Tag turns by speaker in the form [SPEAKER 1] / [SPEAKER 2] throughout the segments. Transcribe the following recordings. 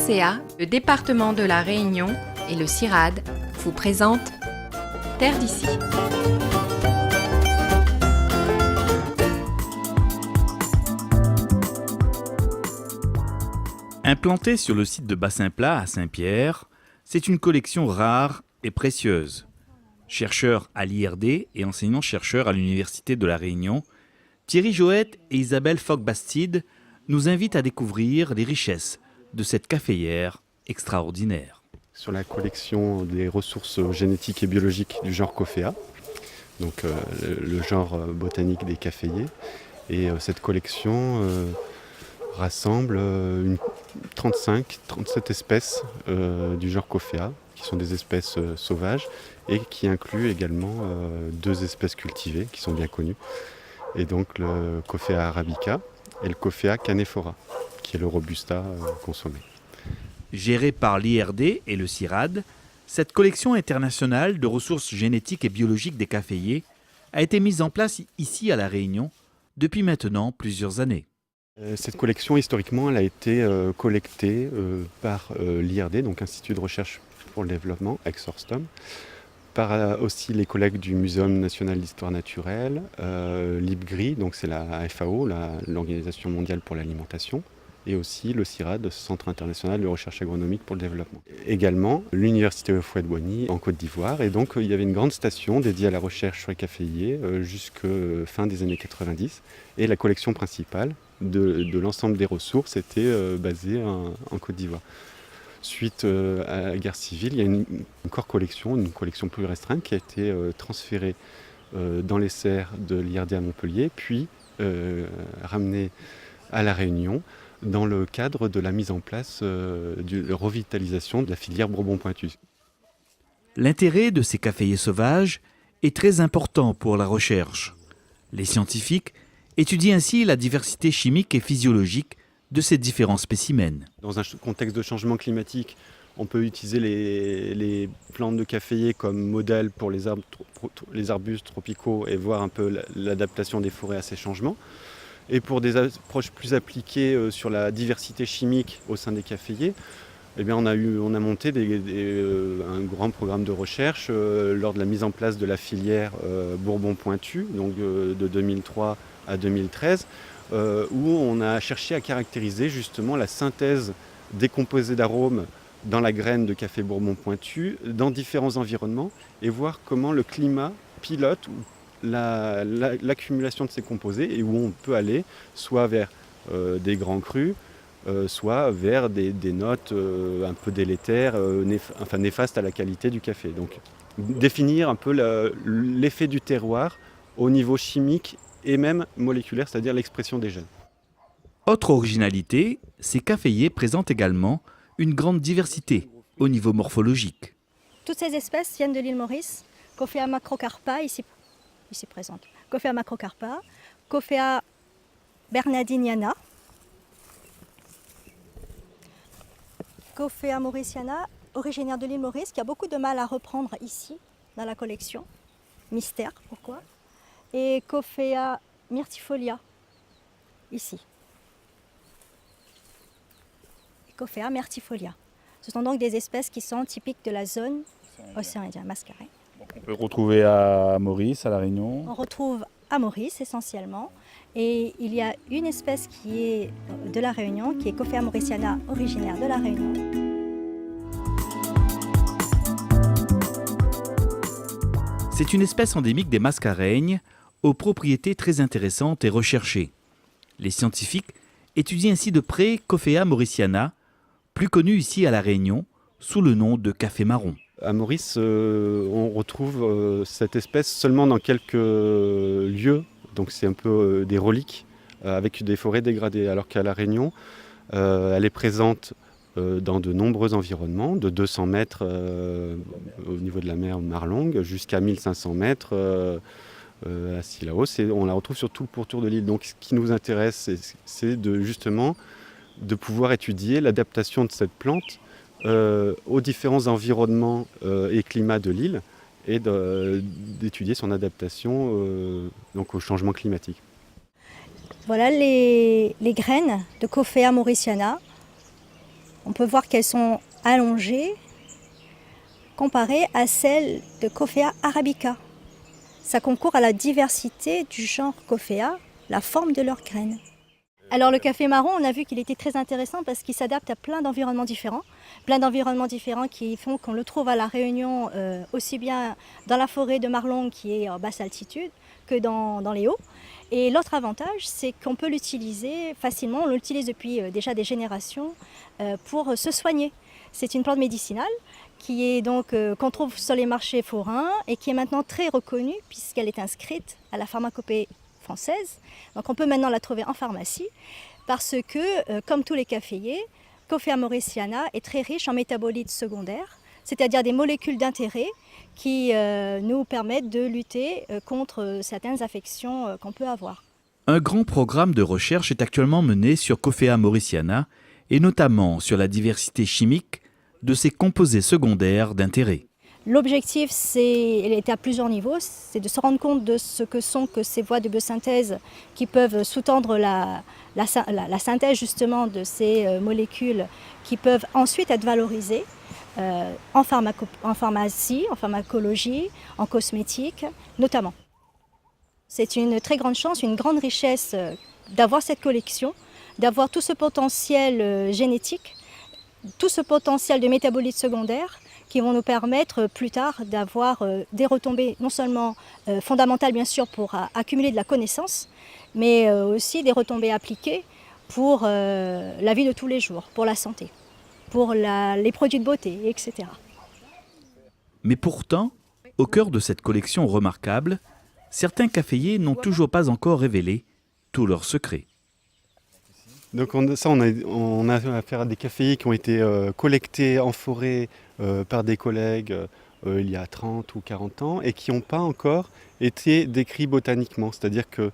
[SPEAKER 1] CCA, le département de la Réunion et le CIRAD vous présentent Terre d'ici.
[SPEAKER 2] Implantée sur le site de Bassin-Plat à Saint-Pierre, c'est une collection rare et précieuse. Chercheurs à l'IRD et enseignants-chercheurs à l'Université de la Réunion, Thierry Joët et Isabelle Fogg-Bastide nous invitent à découvrir les richesses de cette caféière extraordinaire.
[SPEAKER 3] Sur la collection des ressources génétiques et biologiques du genre Coffea, donc le genre botanique des caféiers. Et cette collection rassemble 35-37 espèces du genre Coffea, qui sont des espèces sauvages, et qui inclut également 2 espèces cultivées qui sont bien connues. Et donc le Coffea arabica et le Coffea canephora, qui est le robusta consommé.
[SPEAKER 2] Gérée par l'IRD et le CIRAD, cette collection internationale de ressources génétiques et biologiques des caféiers a été mise en place ici à La Réunion depuis maintenant plusieurs années.
[SPEAKER 3] Cette collection, historiquement, elle a été collectée par l'IRD, donc Institut de recherche pour le développement, ex-Orstom, par aussi les collègues du Muséum national d'histoire naturelle, l'IPGRI, donc c'est la FAO, l'Organisation mondiale pour l'alimentation, et aussi le CIRAD, Centre international de recherche agronomique pour le développement. Également, l'Université Houphouët-Boigny en Côte d'Ivoire, et donc il y avait une grande station dédiée à la recherche sur les caféiers jusqu'à fin des années 90, et la collection principale de l'ensemble des ressources était basée en Côte d'Ivoire. Suite à la guerre civile, il y a une collection plus restreinte qui a été transférée dans les serres de l'IRD à Montpellier, puis ramenée à La Réunion dans le cadre de la mise en place de la revitalisation de la filière Bourbon-Pointu.
[SPEAKER 2] L'intérêt de ces caféiers sauvages est très important pour la recherche. Les scientifiques étudient ainsi la diversité chimique et physiologique de ces différents spécimens.
[SPEAKER 3] Dans un contexte de changement climatique, on peut utiliser les plantes de caféiers comme modèle pour les arbustes tropicaux et voir un peu l'adaptation des forêts à ces changements. Et pour des approches plus appliquées sur la diversité chimique au sein des caféiers, eh bien on a monté un grand programme de recherche lors de la mise en place de la filière Bourbon-Pointu, donc de 2003 à 2013, où on a cherché à caractériser justement la synthèse des composés d'arômes dans la graine de café Bourbon-Pointu dans différents environnements et voir comment le climat pilote l'accumulation de ces composés et où on peut aller soit vers des grands crus, soit vers des notes un peu délétères, néfastes à la qualité du café. Donc définir un peu l'effet du terroir au niveau chimique et même moléculaire, c'est-à-dire l'expression des gènes.
[SPEAKER 2] Autre originalité, ces caféiers présentent également une grande diversité au niveau morphologique.
[SPEAKER 4] Toutes ces espèces viennent de l'île Maurice. Coffea macrocarpa, ici présente. Coffea macrocarpa, Coffea bernardiniana, Coffea mauriciana, originaire de l'île Maurice, qui a beaucoup de mal à reprendre ici, dans la collection. Mystère, pourquoi? Et Coffea myrtifolia, ici. Et Coffea myrtifolia. Ce sont donc des espèces qui sont typiques de la zone océan Indien mascarée.
[SPEAKER 5] On peut retrouver à Maurice, à La Réunion.
[SPEAKER 4] On retrouve à Maurice essentiellement. Et il y a une espèce qui est de La Réunion, qui est Coffea mauriciana, originaire de La Réunion.
[SPEAKER 2] C'est une espèce endémique des Mascareignes, aux propriétés très intéressantes et recherchées. Les scientifiques étudient ainsi de près Coffea mauriciana, plus connue ici à La Réunion, sous le nom de café marron.
[SPEAKER 3] À Maurice, on retrouve cette espèce seulement dans quelques lieux, donc c'est un peu des reliques avec des forêts dégradées, alors qu'à La Réunion, elle est présente dans de nombreux environnements, de 200 mètres au niveau de la mer Marlongue jusqu'à 1500 mètres à Sillaos, et on la retrouve sur tout le pourtour de l'île. Donc ce qui nous intéresse, c'est justement de pouvoir étudier l'adaptation de cette plante aux différents environnements et climats de l'île et d'étudier son adaptation donc au changement climatique.
[SPEAKER 4] Voilà les graines de Coffea mauriciana On peut voir qu'elles sont allongées comparées à celles de Coffea arabica. Ça concourt à la diversité du genre Coffea, la forme de leurs graines. Alors le café marron, on a vu qu'il était très intéressant parce qu'il s'adapte à plein d'environnements différents. Plein d'environnements différents qui font qu'on le trouve à La Réunion aussi bien dans la forêt de Marlongue qui est en basse altitude que dans les hauts. Et l'autre avantage, c'est qu'on peut l'utiliser facilement, on l'utilise depuis déjà des générations pour se soigner. C'est une plante médicinale qui est donc qu'on trouve sur les marchés forains et qui est maintenant très reconnue puisqu'elle est inscrite à la pharmacopée française. Donc on peut maintenant la trouver en pharmacie parce que, comme tous les caféiers, Coffea mauriciana est très riche en métabolites secondaires, c'est-à-dire des molécules d'intérêt qui nous permettent de lutter contre certaines affections qu'on peut avoir.
[SPEAKER 2] Un grand programme de recherche est actuellement mené sur Coffea mauriciana et notamment sur la diversité chimique de ses composés secondaires d'intérêt.
[SPEAKER 4] L'objectif, elle est à plusieurs niveaux, c'est de se rendre compte de ce que sont que ces voies de biosynthèse qui peuvent sous-tendre la synthèse justement de ces molécules qui peuvent ensuite être valorisées en pharmacie, en pharmacologie, en cosmétique notamment. C'est une très grande chance, une grande richesse d'avoir cette collection, d'avoir tout ce potentiel génétique, tout ce potentiel de métabolites secondaires qui vont nous permettre plus tard d'avoir des retombées non seulement fondamentales bien sûr pour accumuler de la connaissance, mais aussi des retombées appliquées pour la vie de tous les jours, pour la santé, pour les produits de beauté, etc.
[SPEAKER 2] Mais pourtant, au cœur de cette collection remarquable, certains caféiers n'ont toujours pas encore révélé tous leurs secrets.
[SPEAKER 3] Donc on a affaire à des caféiers qui ont été collectés en forêt par des collègues il y a 30 ou 40 ans et qui n'ont pas encore été décrits botaniquement. C'est-à-dire que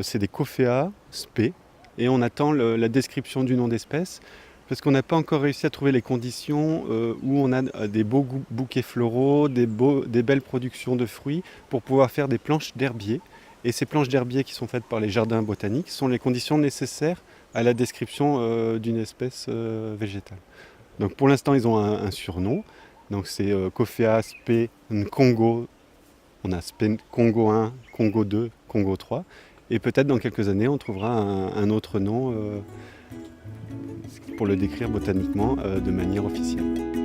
[SPEAKER 3] c'est des Coffea sp et on attend la description du nom d'espèce parce qu'on n'a pas encore réussi à trouver les conditions où on a des beaux bouquets floraux, des belles productions de fruits pour pouvoir faire des planches d'herbier. Et ces planches d'herbier qui sont faites par les jardins botaniques sont les conditions nécessaires à la description d'une espèce végétale. Donc pour l'instant, ils ont un surnom. Donc c'est Coffea sp Congo. On a sp Congo 1, Congo 2, Congo 3. Et peut-être dans quelques années, on trouvera un autre nom pour le décrire botaniquement de manière officielle.